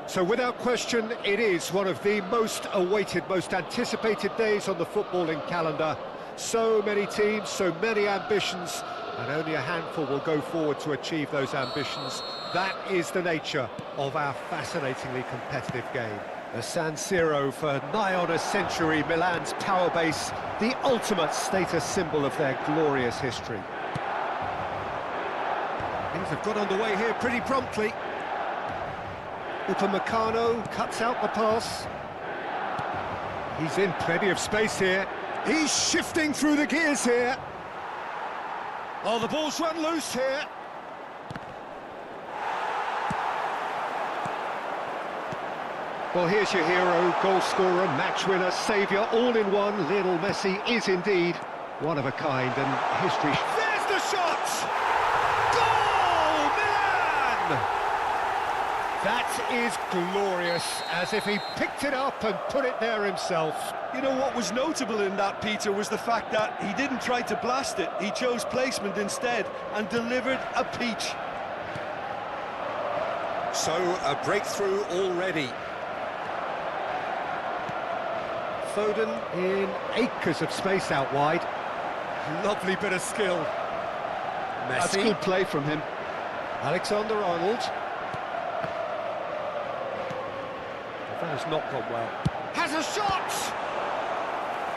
So without question, it is one of the most awaited, most anticipated days on the footballing calendar. So many teams, so many ambitions, and only a handful will go forward to achieve those ambitions. That is the nature of our fascinatingly competitive game. The San Siro for nigh on a century, Milan's power base, the ultimate status symbol of their glorious history. Things have got underway here pretty promptly. Upamecano cuts out the pass. He's in plenty of space here. He's shifting through the gears here. Oh, the ball's run loose here. Well, here's your hero, goal scorer, match winner, saviour, all in one. Lionel Messi is indeed one of a kind, and history... There's the shot! Goal, Milan! That is glorious, as if he picked it up and put it there himself. You know what was notable in that, Peter, was the fact that he didn't try to blast it. He chose placement instead and delivered a peach. So, a breakthrough already. Foden in acres of space out wide. Lovely bit of skill. Messi. That's good play from him. Alexander-Arnold. That has not gone well. Has a shot!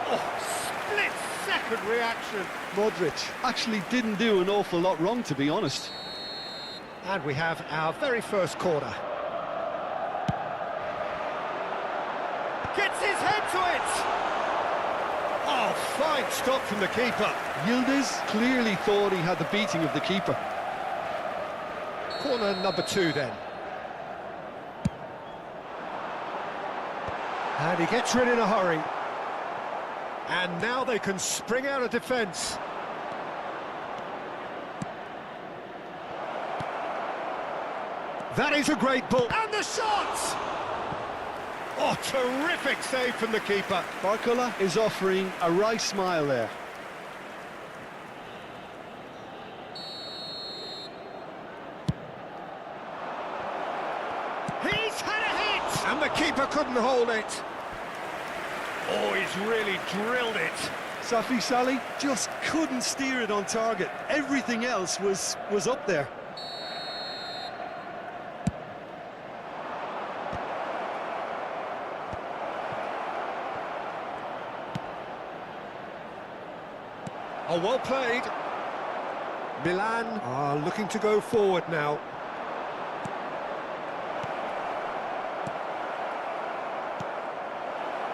Oh, split-second reaction. Modric actually didn't do an awful lot wrong, to be honest. And we have our very first corner. Gets his head to it! Oh, fine stop from the keeper. Yildiz clearly thought he had the beating of the keeper. Corner number 2 then. And he gets rid in a hurry. And now they can spring out of defence. That is a great ball. And the shot! Oh, terrific save from the keeper. Barcola is offering a right smile there. He's had a hit! And the keeper couldn't hold it. Oh, he's really drilled it. Safi Salih just couldn't steer it on target. Everything else was up there. Oh, well played. Milan are looking to go forward now.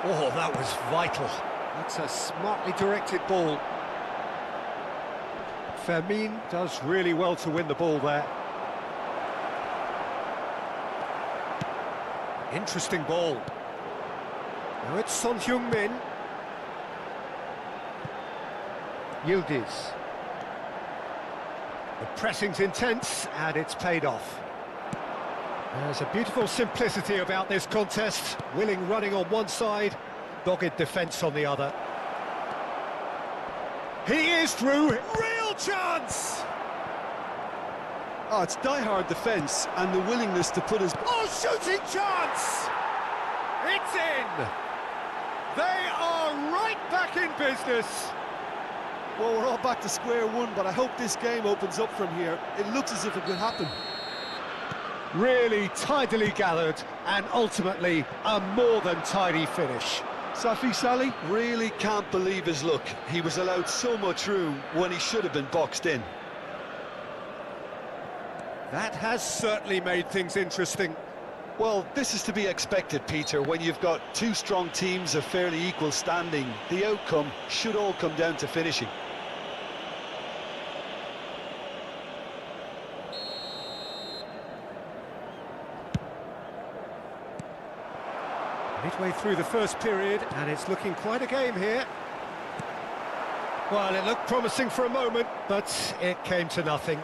Oh, that was vital. That's a smartly directed ball. Fermin does really well to win the ball there. Interesting ball. Now it's Son Heung-min. Yildiz. The pressing's intense, and it's paid off. There's a beautiful simplicity about this contest. Willing running on one side, dogged defence on the other. He is through. Real chance! Oh, it's die-hard defence and the willingness to put his... Oh, shooting chance! It's in! They are right back in business. Well, we're all back to square one, but I hope this game opens up from here. It looks as if it could happen. Really tidily gathered, and ultimately a more than tidy finish. Safi Salih really can't believe his luck. He was allowed so much room when he should have been boxed in. That has certainly made things interesting. Well, this is to be expected, Peter. When you've got two strong teams of fairly equal standing, the outcome should all come down to finishing. Midway through the first period, and it's looking quite a game here. Well, it looked promising for a moment, but it came to nothing.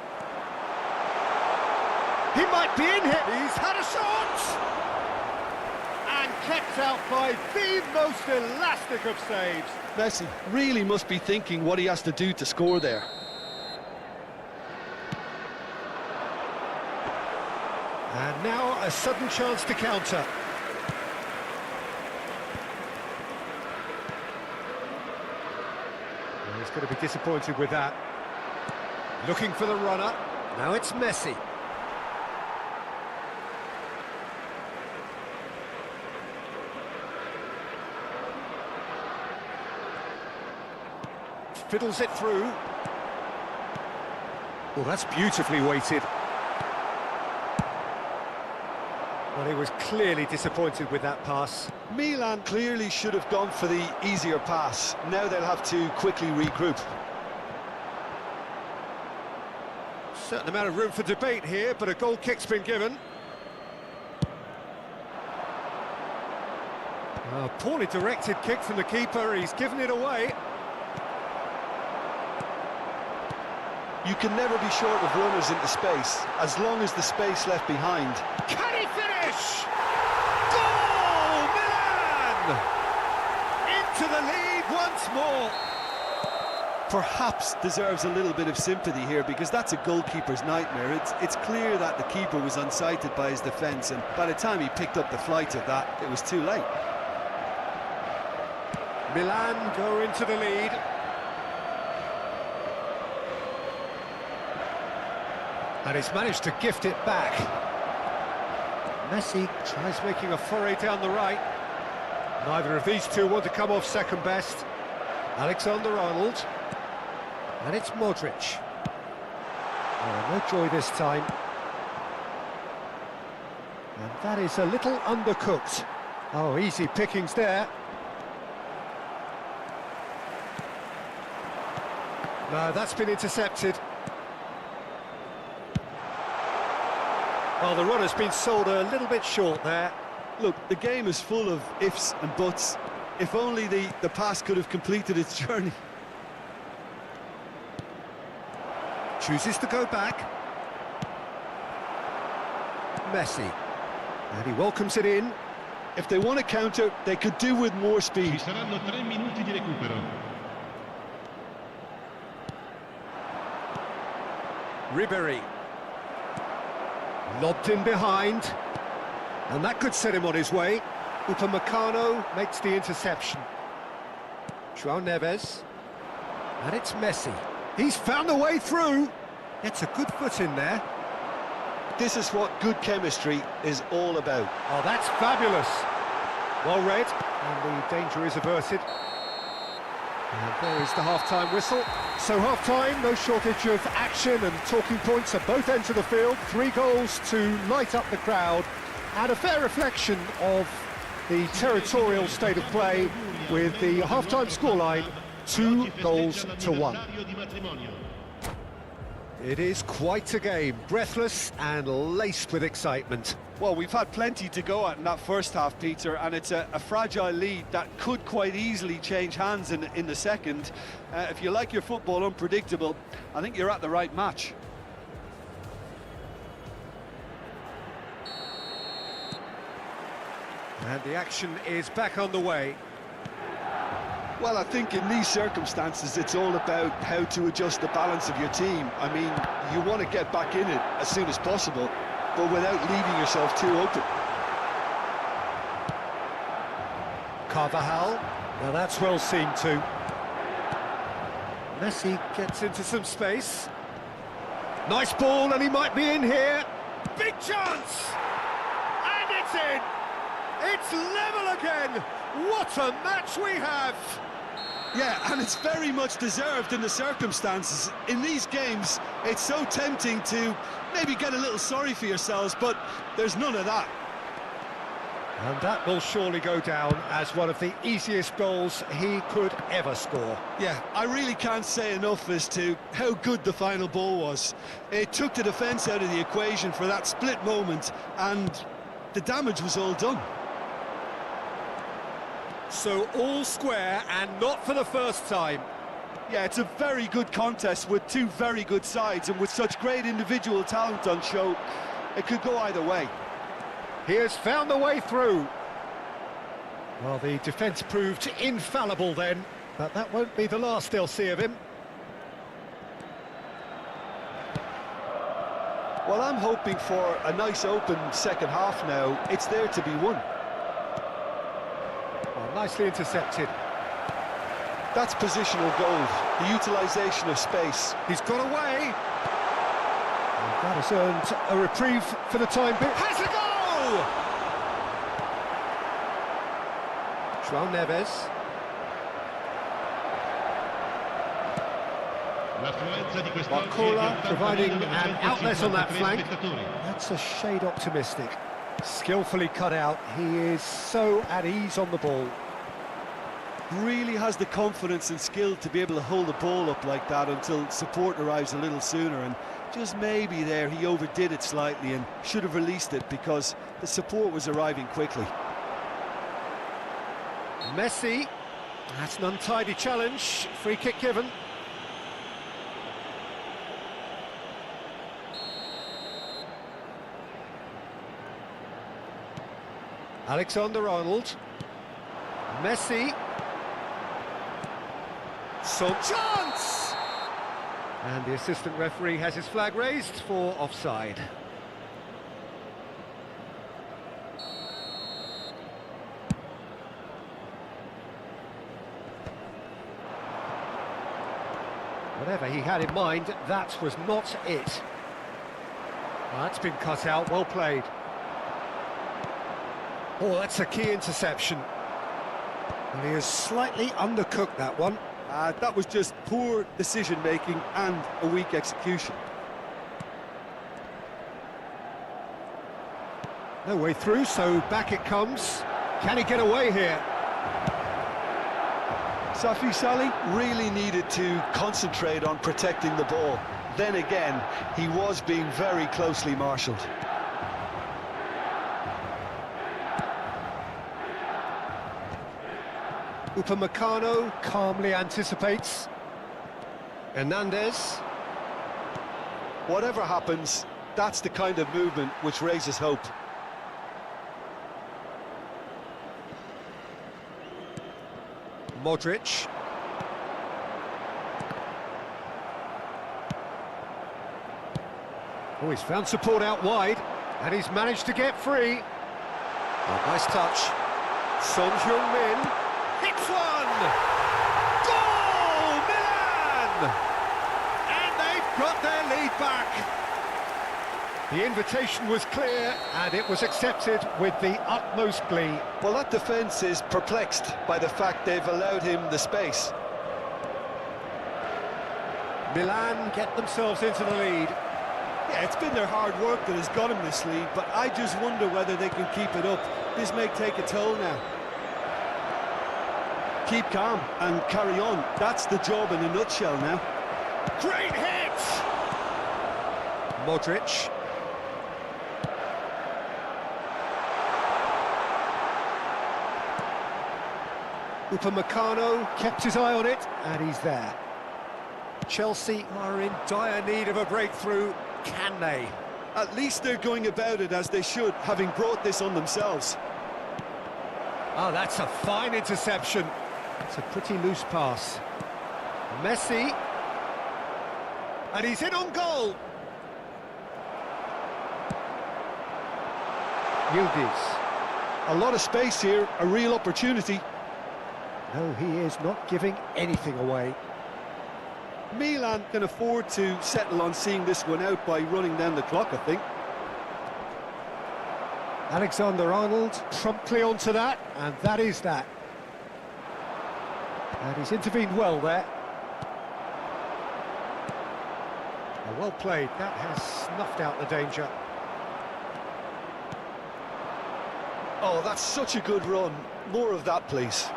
He might be in here. He's had a shot! And kept out by the most elastic of saves. Messi really must be thinking what he has to do to score there. And now a sudden chance to counter. Well, he's going to be disappointed with that. Looking for the runner. Now it's Messi. Fiddles it through. Well, that's beautifully weighted. Well, he was clearly disappointed with that pass. Milan clearly should have gone for the easier pass. Now they'll have to quickly regroup. Certain amount of room for debate here, but a goal kick's been given. A poorly directed kick from the keeper, he's given it away. You can never be short of runners into space, as long as the space left behind. Can he finish? Goal! Milan! Into the lead once more. Perhaps deserves a little bit of sympathy here, because that's a goalkeeper's nightmare. It's clear that the keeper was unsighted by his defence, and by the time he picked up the flight of that, it was too late. Milan go into the lead. And he's managed to gift it back. Messi tries making a foray down the right. Neither of these two want to come off second best. Alexander-Arnold. And it's Modric. Oh, no joy this time. And that is a little undercooked. Oh, easy pickings there. No, that's been intercepted. Well, the runner's been sold a little bit short there. Look, the game is full of ifs and buts. If only the pass could have completed its journey. Chooses to go back. Messi. And he welcomes it in. If they want to counter, they could do with more speed. Ci saranno 3 minuti di recupero. Ribery. Lobbed in behind. And that could set him on his way. Upamecano makes the interception. João Neves. And it's Messi. He's found a way through. Gets a good foot in there. This is what good chemistry is all about. Oh, that's fabulous. Well read. And the danger is averted. And there is the half-time whistle. So half-time, no shortage of action and talking points at both ends of the field. 3 goals to light up the crowd. And a fair reflection of the territorial state of play with the half-time scoreline 2-1. It is quite a game, breathless and laced with excitement. Well, we've had plenty to go at in that first half, Peter, and it's a fragile lead that could quite easily change hands in the second. If you like your football unpredictable, I think you're at the right match. And the action is back on the way. Well, I think in these circumstances, it's all about how to adjust the balance of your team. I mean, you want to get back in it as soon as possible, but without leaving yourself too open. Carvajal, now that's well seen too. Messi gets into some space. Nice ball, and he might be in here. Big chance! And it's in! It's level again! What a match we have! Yeah, and it's very much deserved in the circumstances. In these games, it's so tempting to maybe get a little sorry for yourselves, but there's none of that. And that will surely go down as one of the easiest goals he could ever score. Yeah, I really can't say enough as to how good the final ball was. It took the defence out of the equation for that split moment, and the damage was all done. So all square, and not for the first time. Yeah, it's a very good contest with two very good sides, and with such great individual talent on show, it could go either way. He has found the way through. Well, the defence proved infallible then, but that won't be the last they'll see of him. Well, I'm hoping for a nice open second half now. It's there to be won. Well, nicely intercepted. That's positional gold, the utilisation of space. He's got away. And that has earned a reprieve for the time being. Has a goal! João Neves. Marcola providing an outlet on that flank. That's a shade optimistic. Skillfully cut out. He is so at ease on the ball. Really has the confidence and skill to be able to hold the ball up like that until support arrives a little sooner, and just maybe there he overdid it slightly and should have released it because the support was arriving quickly. Messi. That's an untidy challenge. Free kick given. Alexander-Arnold. Messi. Some chance! And the assistant referee has his flag raised for offside. Whatever he had in mind, that was not it. Well, that's been cut out, well played. Oh, that's a key interception. And he has slightly undercooked that one. That was just poor decision-making and a weak execution. No way through, so back it comes. Can he get away here? Safi Salih really needed to concentrate on protecting the ball. Then again, he was being very closely marshalled. Upamecano calmly anticipates. Hernandez. Whatever happens, that's the kind of movement which raises hope. Modric. Oh, he's found support out wide, and he's managed to get free. Oh, nice touch. Son Heung-min hits one! Goal! Milan! And they've got their lead back. The invitation was clear, and it was accepted with the utmost glee. Well, that defence is perplexed by the fact they've allowed him the space. Milan get themselves into the lead. Yeah, it's been their hard work that has got him this lead, but I just wonder whether they can keep it up. This may take a toll now. Keep calm and carry on. That's the job in a nutshell now. Great hit! Modric. Upamecano kept his eye on it, and he's there. Chelsea are in dire need of a breakthrough. Can they? At least they're going about it as they should, having brought this on themselves. Oh, that's a fine interception. It's a pretty loose pass. Messi. And he's in on goal. Yildiz. A lot of space here, a real opportunity. No, he is not giving anything away. Milan can afford to settle on seeing this one out by running down the clock, I think. Alexander-Arnold promptly onto that, and that is that. And he's intervened well there. Oh, well played. That has snuffed out the danger. Oh, that's such a good run. More of that, please.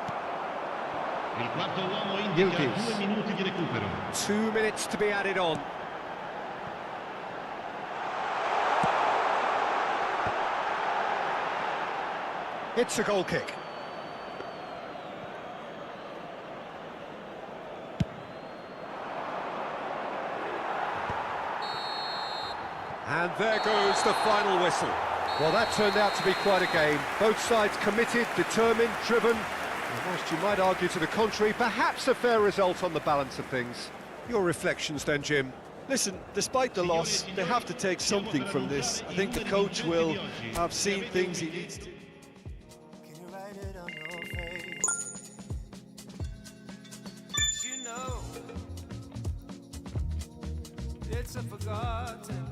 Il quarto uomo indica 2 minuti di recupero. 2 minutes to be added on. It's a goal kick. And there goes the final whistle. Well, that turned out to be quite a game. Both sides committed, determined, driven. And whilst you might argue to the contrary, perhaps a fair result on the balance of things. Your reflections then, Jim? Listen, despite the loss, they have to take something from this. I think the coach will have seen things he needs to. Can you write it on your face? 'Cause you know it's a forgotten.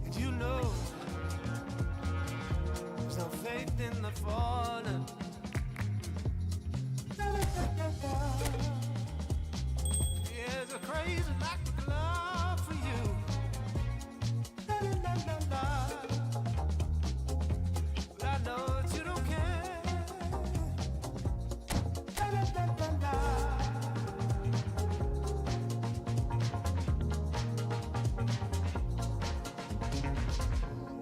And you know there's no faith in the fallen. There's a crazy lack of love for you. But I know that you don't care.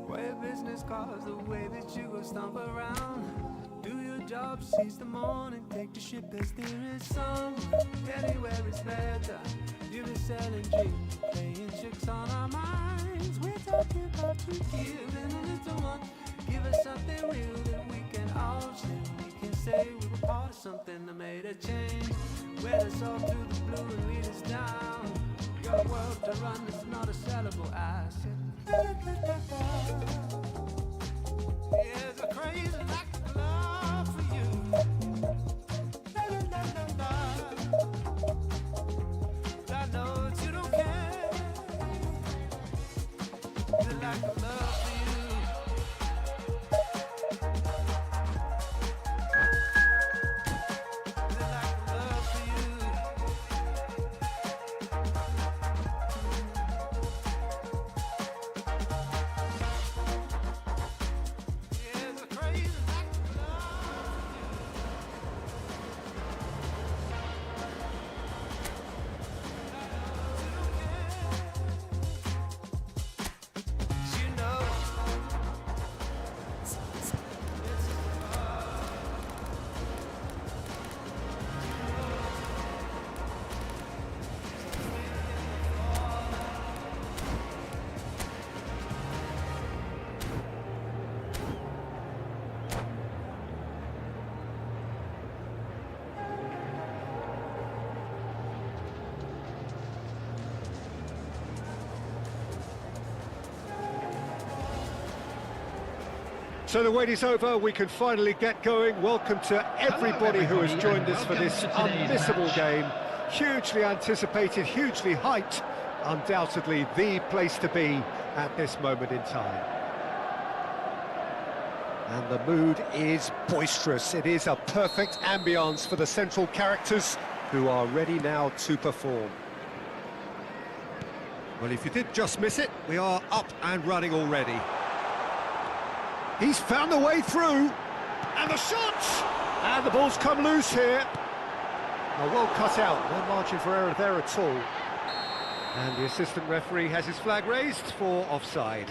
Way of business cause the way that you go stomp around. Do your job, seize the morning, take the ship as near as somewhere. Anywhere is better. You be selling dreams, playing tricks on our minds. We're talking about you giving a little one. Give us something real that we can all share. We can say we were part of something that made a change. Wed us all to the blue and lead us down. Your world to run is not a sellable asset. There's a crazy lack of love for you. But I know that you don't care. The lack of love for you. The lack of love for you. There's a crazy lack of love for you. You know So the wait is over, we can finally get going. Welcome to everybody who has joined us for this unmissable game. Hugely anticipated, hugely hyped, undoubtedly the place to be at this moment in time. And the mood is boisterous. It is a perfect ambience for the central characters who are ready now to perform. Well, if you did just miss it, we are up and running already. He's found the way through, and the shots! And the ball's come loose here. Oh, well cut out, no margin for error there at all. And the assistant referee has his flag raised for offside.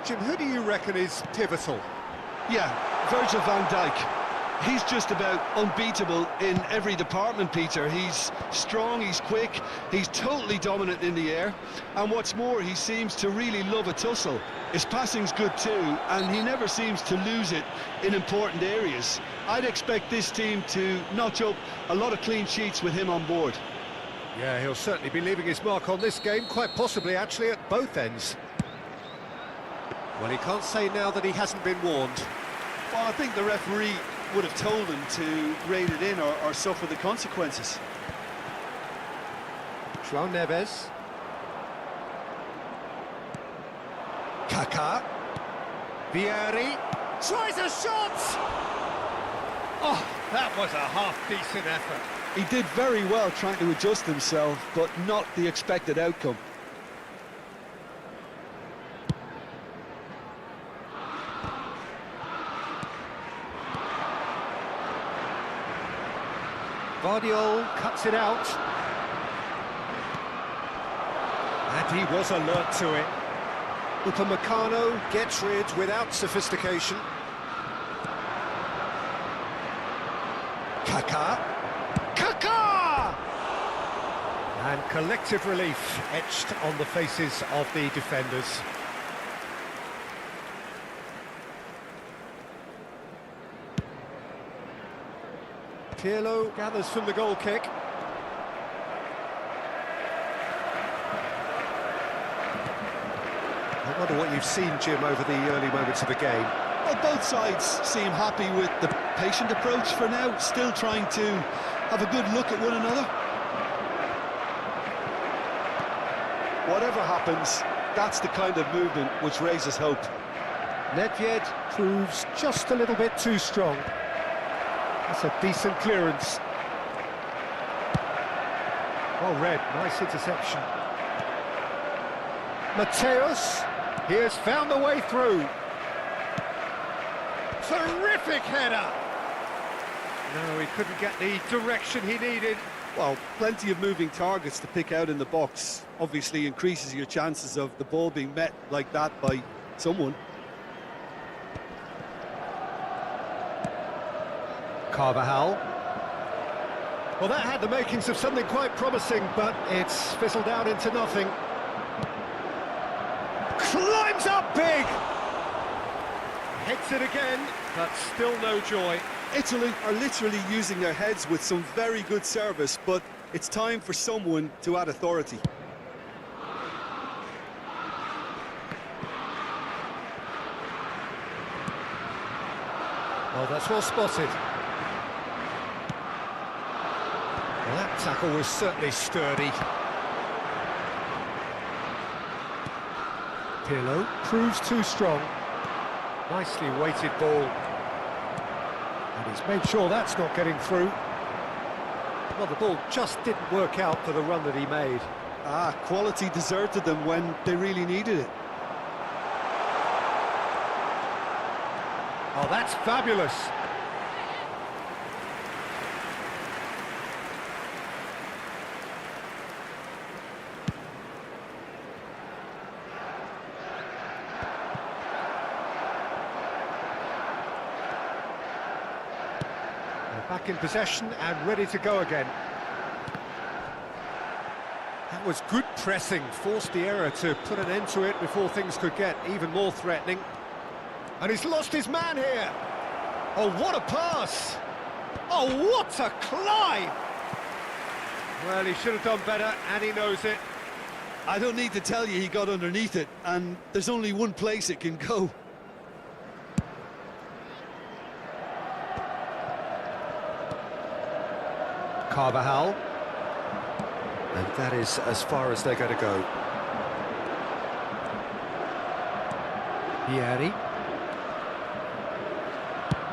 Jim, who do you reckon is pivotal? Yeah, Virgil van Dijk. He's just about unbeatable in every department, Peter. He's strong, he's quick, he's totally dominant in the air. And what's more, he seems to really love a tussle. His passing's good too, and he never seems to lose it in important areas. I'd expect this team to notch up a lot of clean sheets with him on board. Yeah, he'll certainly be leaving his mark on this game, quite possibly actually at both ends. Well, he can't say now that he hasn't been warned. Well, I think the referee would have told him to rein it in or suffer the consequences. João Neves. Kaká. Vieri. Tries a shot! Oh, that was a half-decent effort. He did very well trying to adjust himself, but not the expected outcome. Guardiola cuts it out. And he was alert to it. Upamecano gets rid without sophistication. Kaká! And collective relief etched on the faces of the defenders. Pirlo gathers from the goal kick. I wonder what you've seen, Jim, over the early moments of the game. Well, both sides seem happy with the patient approach for now, still trying to have a good look at one another. Whatever happens, that's the kind of movement which raises hope. Nedved proves just a little bit too strong. That's a decent clearance. Well read, nice interception. Mateus, he has found the way through. Terrific header! No, he couldn't get the direction he needed. Well, plenty of moving targets to pick out in the box. Obviously increases your chances of the ball being met like that by someone. Carvajal. Well, that had the makings of something quite promising, but it's fizzled out into nothing. Climbs up big! Hits it again, but still no joy. Italy are literally using their heads with some very good service, but it's time for someone to add authority. Oh, that's well spotted. Well, that tackle was certainly sturdy. Pirlo proves too strong. Nicely weighted ball. And he's made sure that's not getting through. Well, the ball just didn't work out for the run that he made. Quality deserted them when they really needed it. Oh, that's fabulous. Back in possession and ready to go again. That was good pressing, forced the error to put an end to it before things could get even more threatening. And he's lost his man here. Oh, what a pass! Oh, what a climb! Well, he should have done better, and he knows it. I don't need to tell you he got underneath it, and there's only one place it can go. Carvajal. And that is as far as they're going to go. Vieri.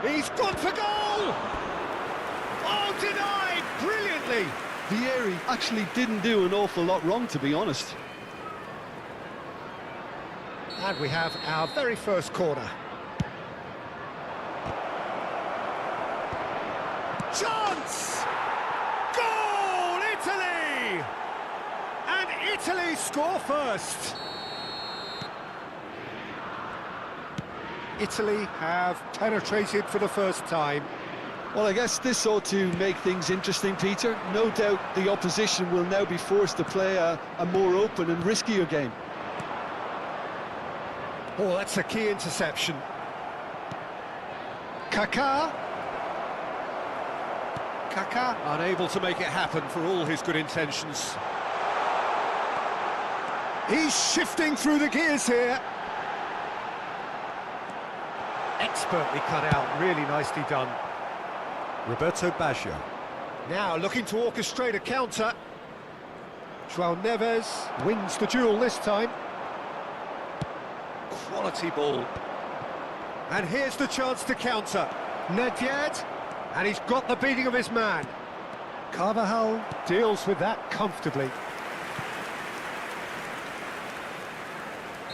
He's gone for goal! Oh, denied brilliantly! Vieri actually didn't do an awful lot wrong, to be honest. And we have our very first corner. Chance! Goal, Italy! And Italy score first. Italy have penetrated for the first time. Well, I guess this ought to make things interesting, Peter. No doubt the opposition will now be forced to play a more open and riskier game. Oh, that's a key interception. Kaká unable to make it happen for all his good intentions. He's shifting through the gears here. Expertly cut out, really nicely done. Roberto Baggio. Now looking to orchestrate a counter. João Neves wins the duel this time. Quality ball. And here's the chance to counter. Nedved, and he's got the beating of his man. Carvajal deals with that comfortably.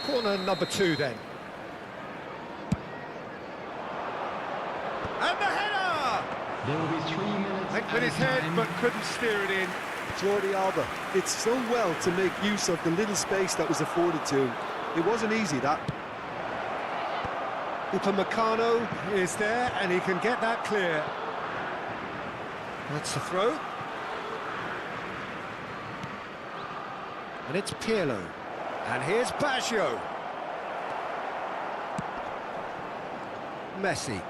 Corner number 2 then. And the header! There will be 3 minutes Went with his head, but couldn't steer it in. Jordi Alba did so well to make use of the little space that was afforded to him. It wasn't easy, that. Upamecano is there, and he can get that clear. That's the throw. And it's Pirlo. And here's Baggio. Messi.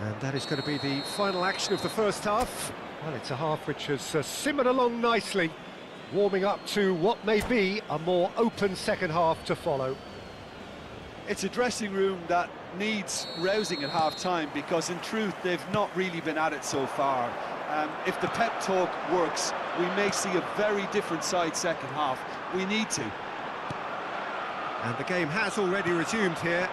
And that is going to be the final action of the first half. Well, it's a half which has simmered along nicely, warming up to what may be a more open second half to follow. It's a dressing room that needs rousing at half-time because, in truth, they've not really been at it so far. If the pep talk works, we may see a very different side second half. We need to. And the game has already resumed here.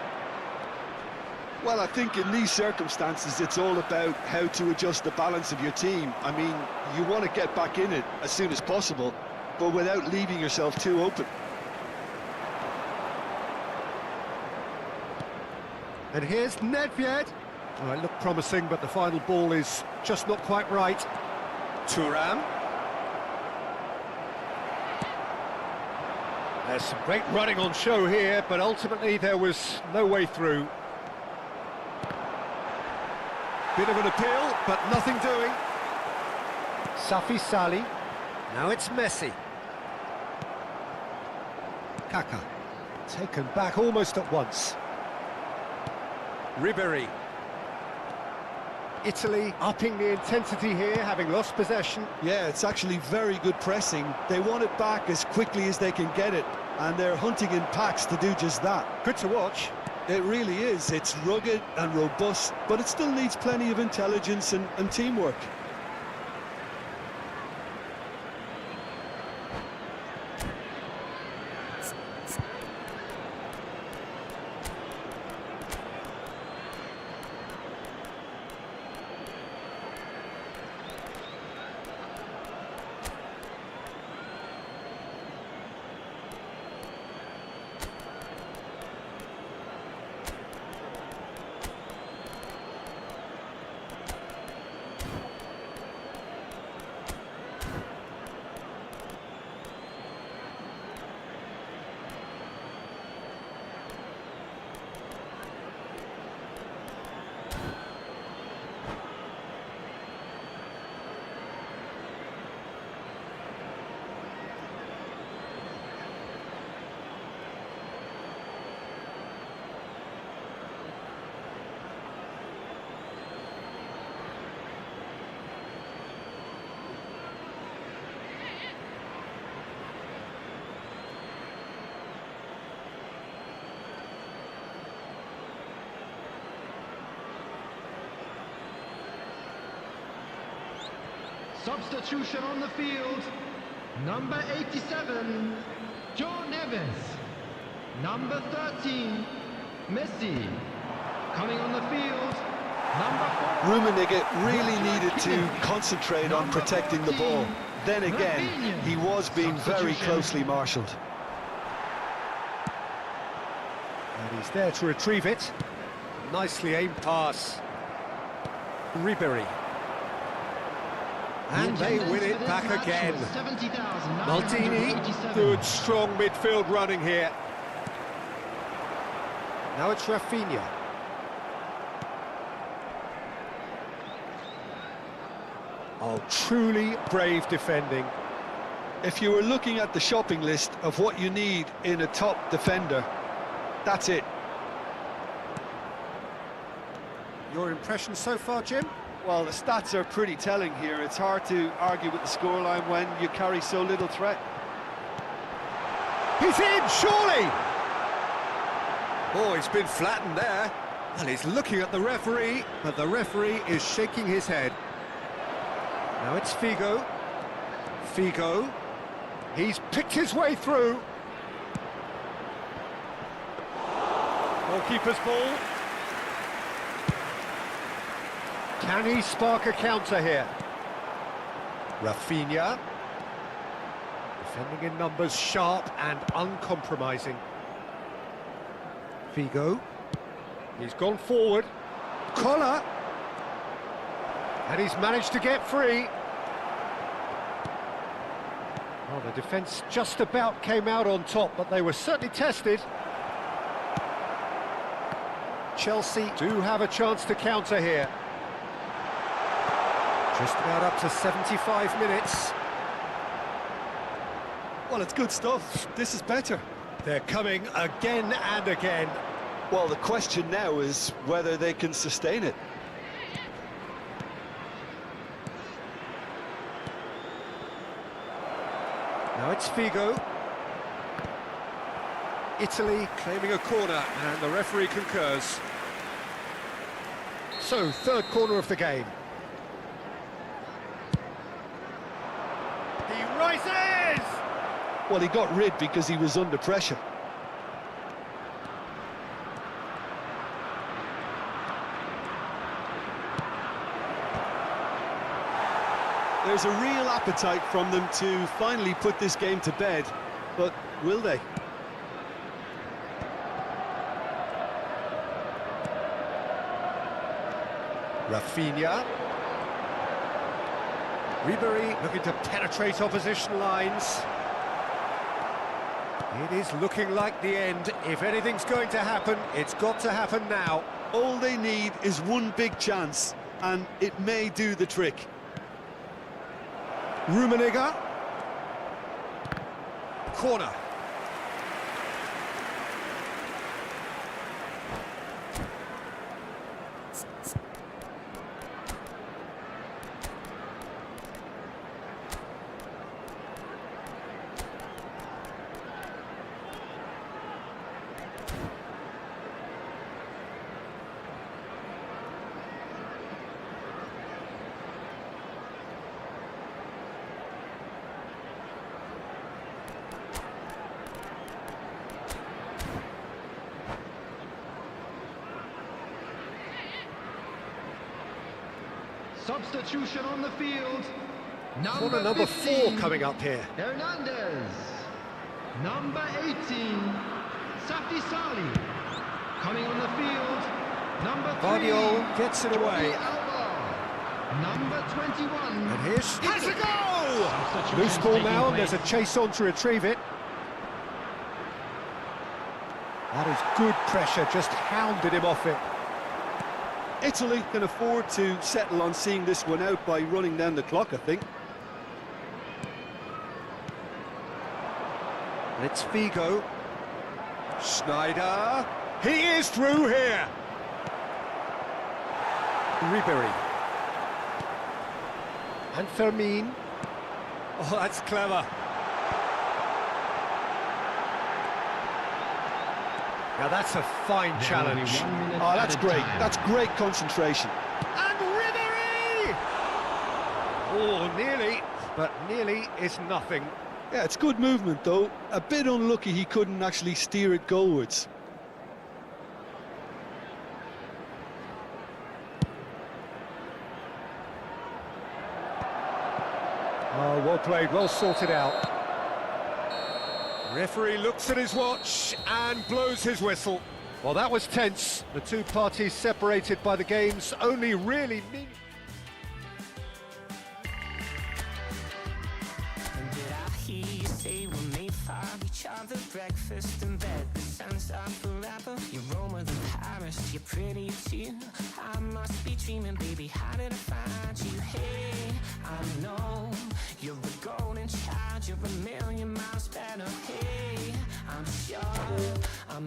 Well, I think in these circumstances, it's all about how to adjust the balance of your team. I mean, you want to get back in it as soon as possible, but without leaving yourself too open. And here's Nedved. Oh, it looked promising, but the final ball is just not quite right. Thuram. There's some great running on show here, but ultimately there was no way through. Bit of an appeal, but nothing doing. Safi Sali. Now it's Messi. Kaka. Taken back almost at once. Ribery. Italy upping the intensity here, having lost possession. Yeah, it's actually very good pressing. They want it back as quickly as they can get it, and they're hunting in packs to do just that. Good to watch. It really is. It's rugged and robust, but it still needs plenty of intelligence and teamwork. Substitution on the field, number 87, Joe Neves. Number 13, Messi. Coming on the field, number 4. Rummenigge really needed to concentrate on protecting the ball. Then again, he was being very closely marshalled. And he's there to retrieve it. Nicely aimed pass. Ribery. And they win it back again. Maldini, good strong midfield running here. Now it's Rafinha. Oh, truly brave defending. If you were looking at the shopping list of what you need in a top defender, that's it. Your impression so far, Jim? Well, the stats are pretty telling here. It's hard to argue with the scoreline when you carry so little threat. He's in, surely! Oh, he's been flattened there. And he's looking at the referee, but the referee is shaking his head. Now it's Figo. Figo. He's picked his way through. Goalkeeper's ball. Can he spark a counter here? Rafinha. Defending in numbers, sharp and uncompromising. Figo. He's gone forward. Collar. And he's managed to get free. Well, the defence just about came out on top, but they were certainly tested. Chelsea do have a chance to counter here. Just about up to 75 minutes. Well, it's good stuff. This is better. They're coming again and again. Well, the question now is whether they can sustain it. Now it's Figo. Italy claiming a corner, and the referee concurs. So, third corner of the game. He rises! Well, he got rid because he was under pressure. There's a real appetite from them to finally put this game to bed, but will they? Rafinha. Ribery looking to penetrate opposition lines. It is looking like the end. If anything's going to happen, it's got to happen now. All they need is one big chance, and it may do the trick. Rummenigge. Corner. Substitution on the field. Corner number 4 coming up here. Hernandez. Number 18, Safdie Salih. Coming on the field, number 3. Guardiola gets it away. Number 21. And here's... Has a goal! Loose ball now, and there's a chase on to retrieve it. That is good pressure, just hounded him off it. Italy can afford to settle on seeing this one out by running down the clock, I think. It's Figo. Schneider. He is through here. Ribery. And Fermin. Oh, that's clever. Now that's a fine challenge. Oh, that's great. That's great concentration. And Ribery! Oh, nearly, but nearly is nothing. Yeah, it's good movement, though. A bit unlucky he couldn't actually steer it goalwards. Oh, well played, well sorted out. Referee looks at his watch and blows his whistle. Well, that was tense. The two parties separated by the game's only really mean... And did I hear you say we're made for each other? Breakfast in bed, the sun's up forever. You're Roma than Paris, you're pretty too. I must be dreaming, baby, how did I find you? Hey, I know you're a golden child, you're a million miles better. Hey, I'm sure I'm